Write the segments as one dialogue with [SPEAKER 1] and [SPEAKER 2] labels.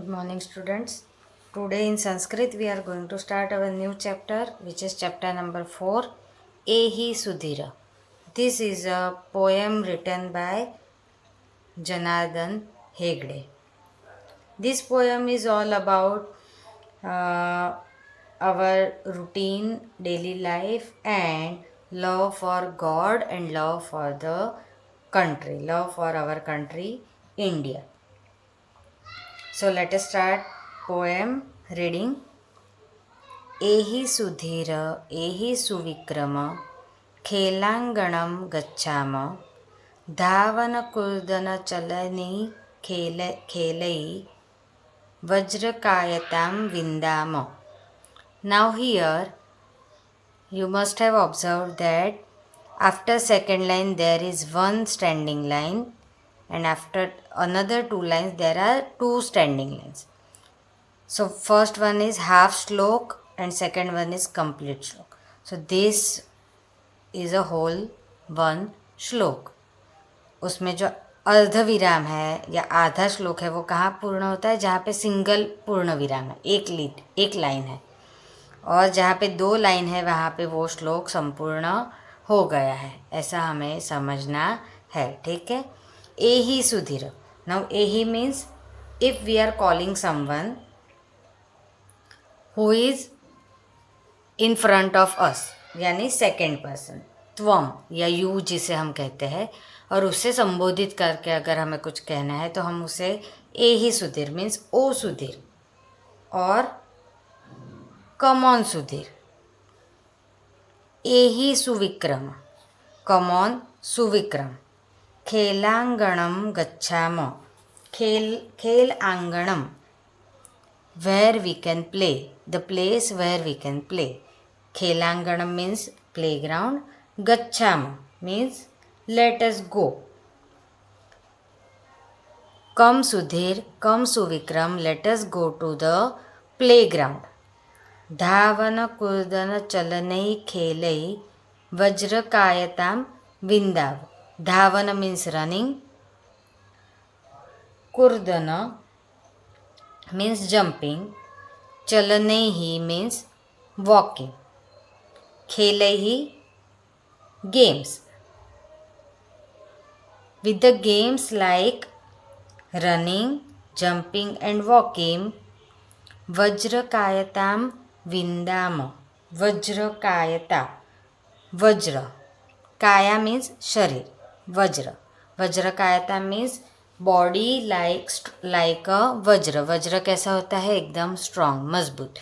[SPEAKER 1] Good morning, students. Today in Sanskrit we are going to start our new chapter, which is chapter number 4, Ehi Sudhira. This is a poem written by Janardhan Hegde. This poem is all about uh, our routine daily life and love for God and love for the country, love for our country, India. So let us start poem reading. एहि सुधीर एहि सुविक्रम खेलाङ्गणं गच्छाम धावनकूर्दनचलनै खेलै वज्रकायतां विन्दाम. Now here you must have observed that after second line there is one standing line and after another two lines there are two standing lines. So first one is half shlok and second one is complete shlok. So this is a whole one श्लोक. उसमें जो अर्ध विराम है या आधा श्लोक है वो कहाँ पूर्ण होता है? जहाँ पे सिंगल पूर्ण विराम है, एक लाइन है, और जहाँ पे दो लाइन है वहाँ पे वो श्लोक संपूर्ण हो गया है, ऐसा हमें समझना है. ठीक है. एहि सुधीर. नाउ एहि means if we are calling someone who is in front of us, यानी सेकेंड पर्सन, त्वम या यू जिसे हम कहते हैं, और उससे संबोधित करके अगर हमें कुछ कहना है तो हम उसे ए ही सुधीर मीन्स ओ सुधीर और कम ऑन सुधीर. ए ही सुविक्रम, कम ऑन सुविक्रम. खेलांगणम गच्छाम, खेल आंगणम, where we can play, the place where we can play. Khelanganam means playground. Gachham means let us go. Come Sudhir, come Suvikram, let us go to the playground. Dhavana kurdana chalanai khelai vajrakayatam vindav. Dhavana means running. Kurdana means jumping. Chalanaihi means walking. Khelaihi games. With the games like running, jumping and walking, Vajrakayatam Vindama. Vajrakayata. Vajra. Kaya means sharir. Vajra. Vajrakayata means body like अ वज्र. वज्र कैसा होता है? एकदम strong, मजबूत.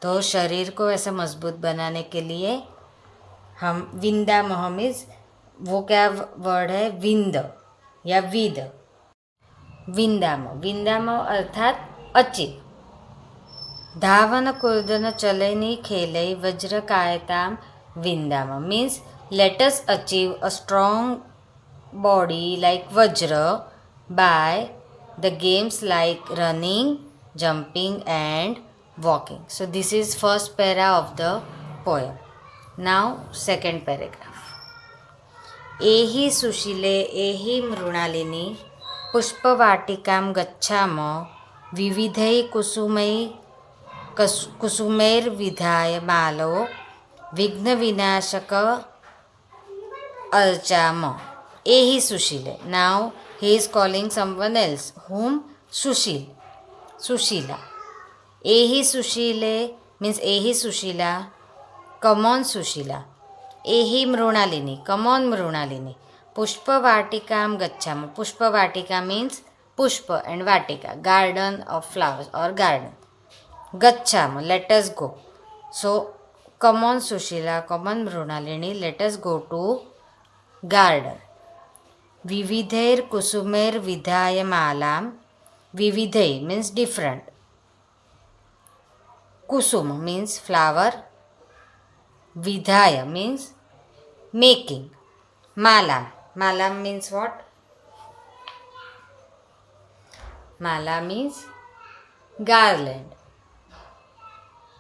[SPEAKER 1] तो शरीर को ऐसा मजबूत बनाने के लिए हम विंदामह मीन्स वो क्या वर्ड है? विंद या विद. विंदामह, विंदामह अर्थात अचीव. धावन कूर्दन चलैनी खेलै वज्रकायताम विंदामह means let us achieve a strong body like vajra by the games like running, jumping and walking. So this is first para of the poem. Now second paragraph. एहि सुशीले एहि मृणालिनी पुष्पवाटिकां गच्छाम विविधै कुसुमैर्विधाय मालो विघ्नविनाशक अर्चाम. एहि सुशीले. Now he is calling someone else. Whom? Sushil. Sushila. Ehi Sushile means Ehi Sushila. Come on Sushila. Ehi Mrunalini. Come on Mrunalini. Pushpa Vatikam Gacham. Pushpa Vatika means Pushpa and Vatika, garden of flowers or garden. Gacham, let us go. So come on Sushila, come on Mrunalini, let us go to garden. विविधैर कुसुमेर विधाय मालाम. विविधै means different. Kusum means flower. Vidhaya means making. Malam. Malam means what? Mala means garland.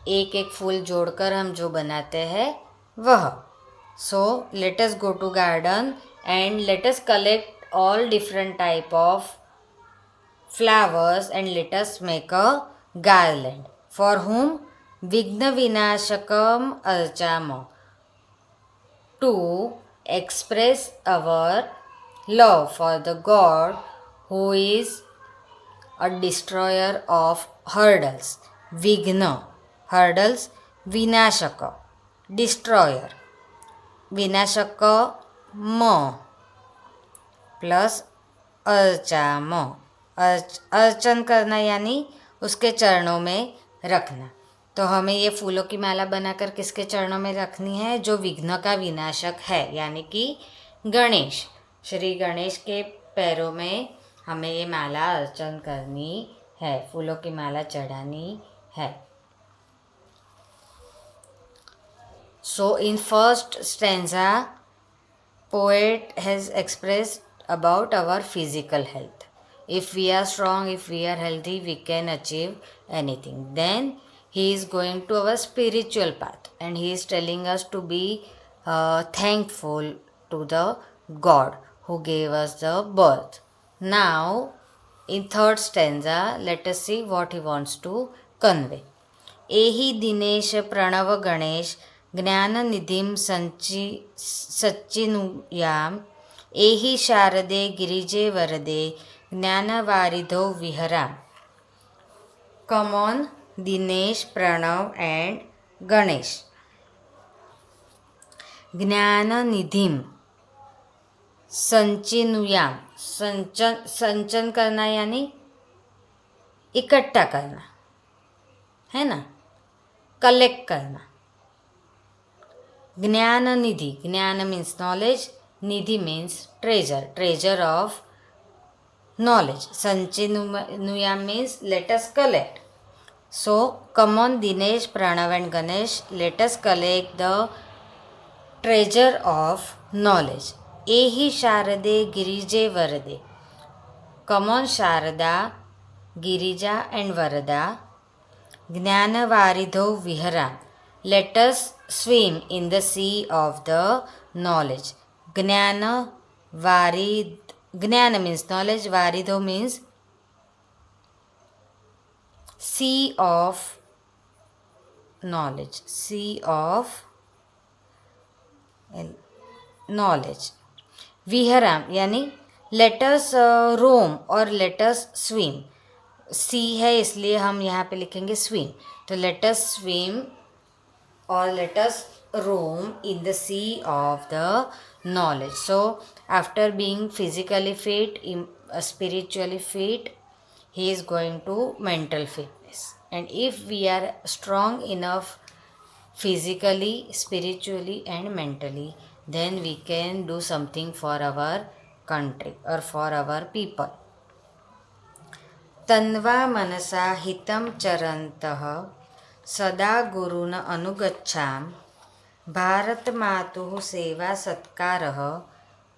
[SPEAKER 1] एक एक फूल जोड़कर हम जो बनाते हैं वह. So let us go to garden and let us collect all different type of flowers and let us make a garland. For whom? Vigna Vinashakam Archamo. To express our love for the God who is a destroyer of hurdles. Vigna, hurdles, Vinashaka, destroyer. Vinashaka, mo plus अर्चामो, अर्चन करना यानी उसके चरणों में रखना। तो हमें ये फूलों की माला बनाकर किसके चरणों में रखनी है? जो विघ्न का विनाशक है, यानी कि गणेश, श्री गणेश के पैरों में हमें ये माला अर्चन करनी है, फूलों की माला चढ़ानी है। So in first stanza poet has expressed about our physical health. If we are strong, if we are healthy, we can achieve anything. Then he is going to our spiritual path and he is telling us to be thankful to the God who gave us the birth. Now, in third stanza, let us see what he wants to convey. एहि दिनेश प्रणव गणेश ज्ञाननिधिं सच्चिनुयाम् एहि शारदे गिरिजे वरदे ज्ञानवारिधौ विहराम्. Come on, Dinesh, Pranav and Ganesh. ज्ञाननिधिं संचिनुयाम, संचन करना यानी इकट्ठा करना है ना, collect करना. ज्ञान निधि, ज्ञान means knowledge, Nidhi means treasure, treasure of knowledge. Sanchinuya means let us collect. So come on Dinesh, Pranav and Ganesh, let us collect the treasure of knowledge. Ehi Sharade Girije Varade. Come on Sharada, Girija and Varada. Jnana Varidho Vihara. Let us swim in the sea of the knowledge. Jnana Varid. Jnana means knowledge, Varidho means sea of knowledge, sea of knowledge. Viharam यानी let us roam or let us swim. सी है इसलिए हम यहाँ पे लिखेंगे swim. तो let us swim or let us roam in the sea of the knowledge. So after being physically fit, spiritually fit, he is going to mental fitness. And if we are strong enough physically, spiritually and mentally, then we can do something for our country or for our people. तन्वा मनसा हितं चरन्तः सदा गुरुन् अनुगच्छाम. भारतमातुः सेवा सत्कारः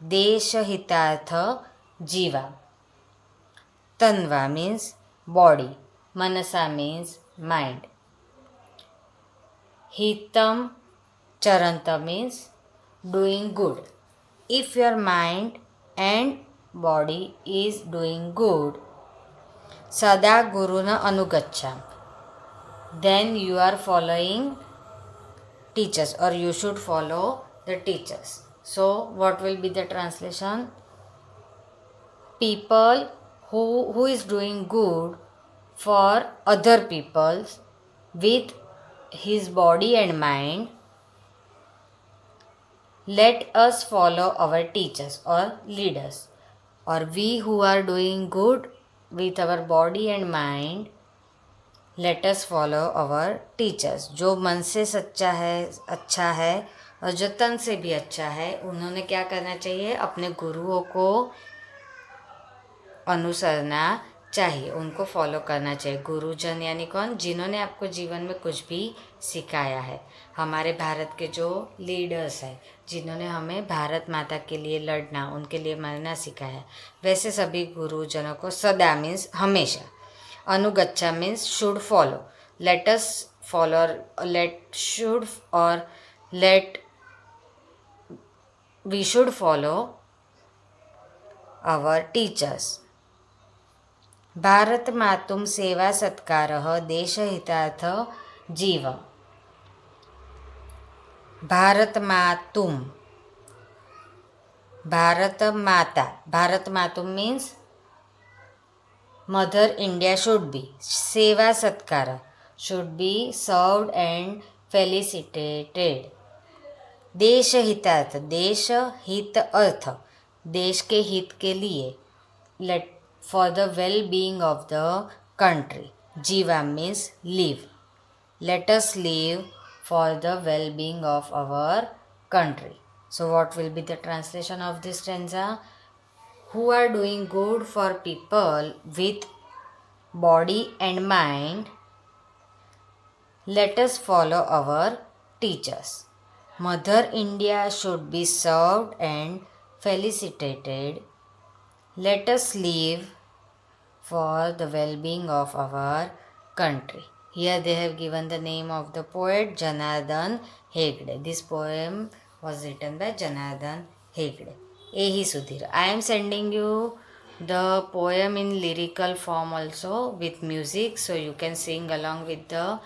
[SPEAKER 1] देशहितार्थ जीवा. तन्वा means body, manasa means mind, hitam charanta means doing good. If your mind and body is doing good, sada guruna anugacham, then you are following teachers or you should follow the teachers. So what will be the translation? People who is doing good for other people with his body and mind, let us follow our teachers or leaders. Or we who are doing good with our body and mind, let us follow our teachers. जो मन से सच्चा है, अच्छा है और जो तन से भी अच्छा है, उन्होंने क्या करना चाहिए? अपने गुरुओं को अनुसरना चाहिए, उनको फॉलो करना चाहिए. गुरुजन यानी कौन? जिन्होंने आपको जीवन में कुछ भी सिखाया है. हमारे भारत के जो लीडर्स हैं, जिन्होंने हमें भारत माता के लिए लड़ना, उनके लिए मरना सिखाया, वैसे सभी गुरुजनों को सदा मीन्स हमेशा, अनुगच्छा means should follow, let us follow, let should और let we should follow our teachers. Bharat मातुं सेवा सत्कारः देशहितार्थ जीव. Bharat मातुं, Bharat Mata. Bharat Matum means Mother India should be. Seva Satkara should be served and felicitated. देश हितार्थ, देश हित अर्थ, देश के हित के लिए. Let for the well-being of the country. Jiva means live. Let us live for the well-being of our country. So what will be the translation of this stanza? Who are doing good for people with body and mind, let us follow our teachers. Mother India should be served and felicitated. Let us live for the well-being of our country. Here they have given the name of the poet Janardhan Hegde. This poem was written by Janardhan Hegde. Ehi Sudhir. I am sending you the poem in lyrical form also with music, so you can sing along with the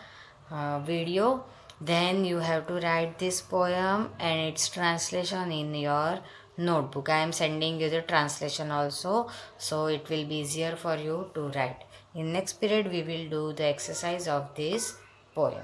[SPEAKER 1] video. Then you have to write this poem and its translation in your notebook. I am sending you the translation also, so it will be easier for you to write. In next period we will do the exercise of this poem.